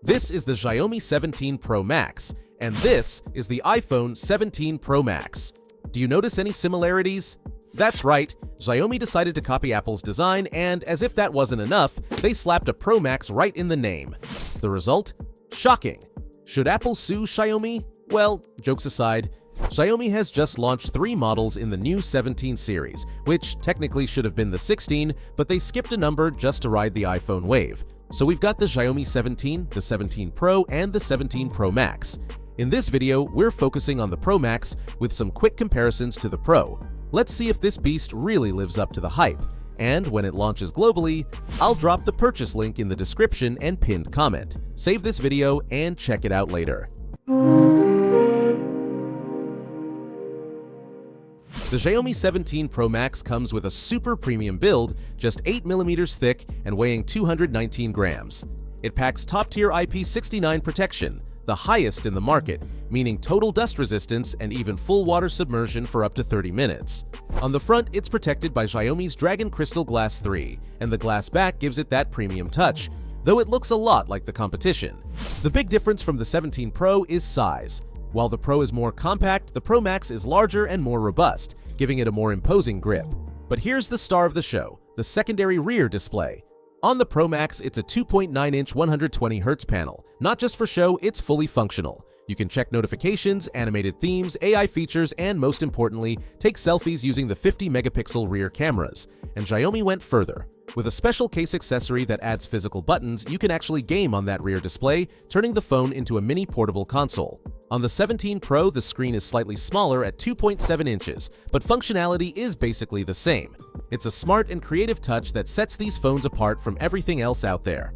This is the Xiaomi 17 Pro Max, and this is the iPhone 17 Pro Max. Do you notice any similarities? That's right, Xiaomi decided to copy Apple's design, and as if that wasn't enough, they slapped a Pro Max right in the name. The result? Shocking. Should Apple sue Xiaomi? Well, jokes aside, Xiaomi has just launched 3 models in the new 17 series, which technically should have been the 16, but they skipped a number just to ride the iPhone wave. So we've got the Xiaomi 17, the 17 Pro, and the 17 Pro Max. In this video, we're focusing on the Pro Max with some quick comparisons to the Pro. Let's see if this beast really lives up to the hype. And when it launches globally, I'll drop the purchase link in the description and pinned comment. Save this video and check it out later. The Xiaomi 17 Pro Max comes with a super premium build, just 8mm thick and weighing 219 grams. It packs top-tier IP69 protection, the highest in the market, meaning total dust resistance and even full water submersion for up to 30 minutes. On the front, it's protected by Xiaomi's Dragon Crystal Glass 3, and the glass back gives it that premium touch, though it looks a lot like the competition. The big difference from the 17 Pro is size. While the Pro is more compact, the Pro Max is larger and more robust, giving it a more imposing grip. But here's the star of the show, the secondary rear display. On the Pro Max, it's a 2.9-inch 120Hz panel. Not just for show, it's fully functional. You can check notifications, animated themes, AI features, and most importantly, take selfies using the 50-megapixel rear cameras. And Xiaomi went further. With a special case accessory that adds physical buttons, you can actually game on that rear display, turning the phone into a mini portable console. On the 17 Pro, the screen is slightly smaller at 2.7 inches, but functionality is basically the same. It's a smart and creative touch that sets these phones apart from everything else out there.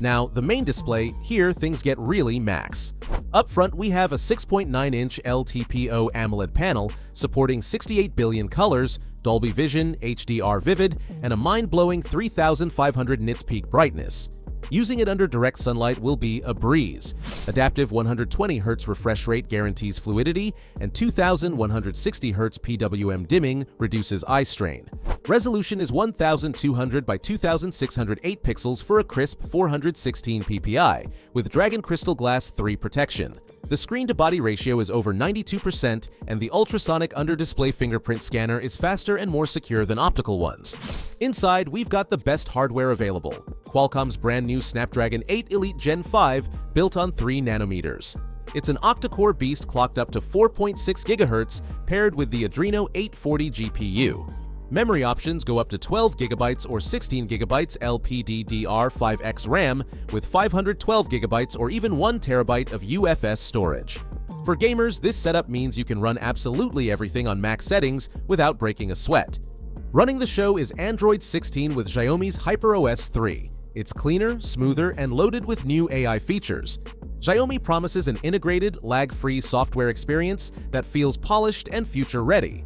Now, the main display, here things get really max. Up front, we have a 6.9-inch LTPO AMOLED panel supporting 68 billion colors, Dolby Vision, HDR Vivid, and a mind-blowing 3,500 nits peak brightness. Using it under direct sunlight will be a breeze. Adaptive 120Hz refresh rate guarantees fluidity, and 2,160Hz PWM dimming reduces eye strain. Resolution is 1,200 by 2,608 pixels for a crisp 416 ppi, with Dragon Crystal Glass 3 protection. The screen-to-body ratio is over 92%, and the ultrasonic under-display fingerprint scanner is faster and more secure than optical ones. Inside, we've got the best hardware available, Qualcomm's brand new Snapdragon 8 Elite Gen 5 built on 3 nanometers. It's an octa-core beast clocked up to 4.6 GHz paired with the Adreno 840 GPU. Memory options go up to 12 GB or 16 GB LPDDR5X RAM with 512 GB or even 1 TB of UFS storage. For gamers, this setup means you can run absolutely everything on max settings without breaking a sweat. Running the show is Android 16 with Xiaomi's HyperOS 3. It's cleaner, smoother, and loaded with new AI features. Xiaomi promises an integrated, lag-free software experience that feels polished and future-ready.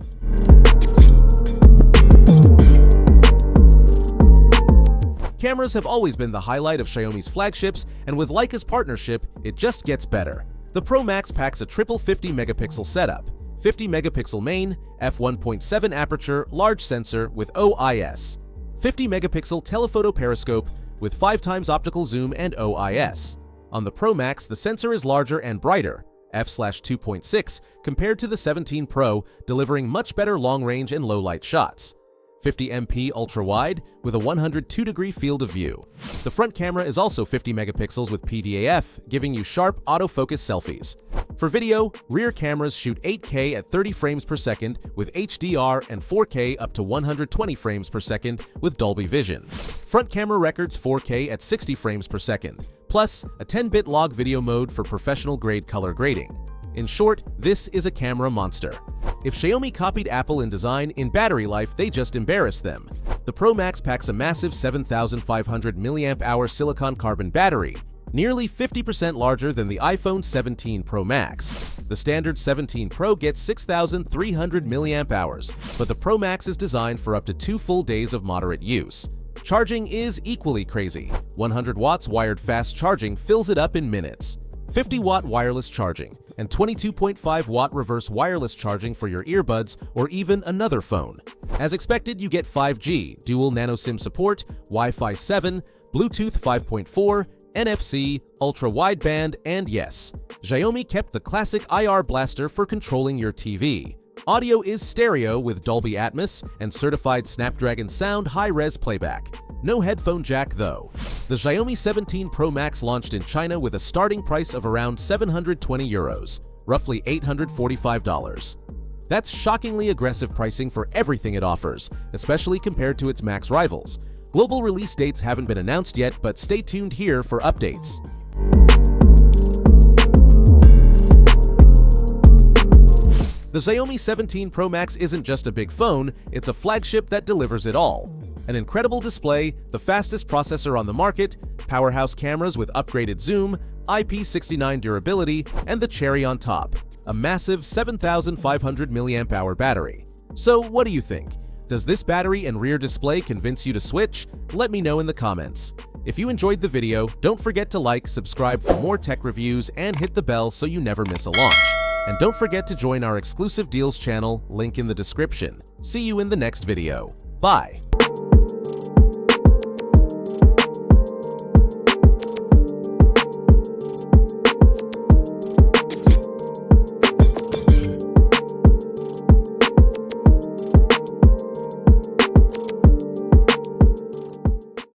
Cameras have always been the highlight of Xiaomi's flagships, and with Leica's partnership, it just gets better. The Pro Max packs a triple 50-megapixel setup, 50-megapixel main, f1.7 aperture, large sensor with OIS, 50-megapixel telephoto periscope with 5 times optical zoom and OIS. On the Pro Max, the sensor is larger and brighter, f/2.6, compared to the 17 Pro, delivering much better long-range and low-light shots. 50MP ultra-wide with a 102-degree field of view. The front camera is also 50 megapixels with PDAF, giving you sharp autofocus selfies. For video, rear cameras shoot 8K at 30 frames per second with HDR and 4K up to 120 frames per second with Dolby Vision. Front camera records 4K at 60 frames per second, plus a 10-bit log video mode for professional-grade color grading. In short, this is a camera monster. If Xiaomi copied Apple in design, in battery life they just embarrassed them. The Pro Max packs a massive 7,500 mAh silicon carbon battery, nearly 50% larger than the iPhone 17 Pro Max. The standard 17 Pro gets 6,300 mAh, but the Pro Max is designed for up to 2 full days of moderate use. Charging is equally crazy. 100 watts wired fast charging fills it up in minutes. 50-watt wireless charging, and 22.5-watt reverse wireless charging for your earbuds or even another phone. As expected, you get 5G, dual nano SIM support, Wi-Fi 7, Bluetooth 5.4, NFC, ultra-wideband, and yes, Xiaomi kept the classic IR blaster for controlling your TV. Audio is stereo with Dolby Atmos and certified Snapdragon sound high-res playback. No headphone jack though. The Xiaomi 17 Pro Max launched in China with a starting price of around €720, roughly $845. That's shockingly aggressive pricing for everything it offers, especially compared to its Max rivals. Global release dates haven't been announced yet, but stay tuned here for updates. The Xiaomi 17 Pro Max isn't just a big phone, it's a flagship that delivers it all. An incredible display, the fastest processor on the market, powerhouse cameras with upgraded zoom, IP69 durability, and the cherry on top, a massive 7,500 mAh battery. So what do you think? Does this battery and rear display convince you to switch? Let me know in the comments. If you enjoyed the video, don't forget to like, subscribe for more tech reviews, and hit the bell so you never miss a launch. And don't forget to join our exclusive deals channel, link in the description. See you in the next video. Bye!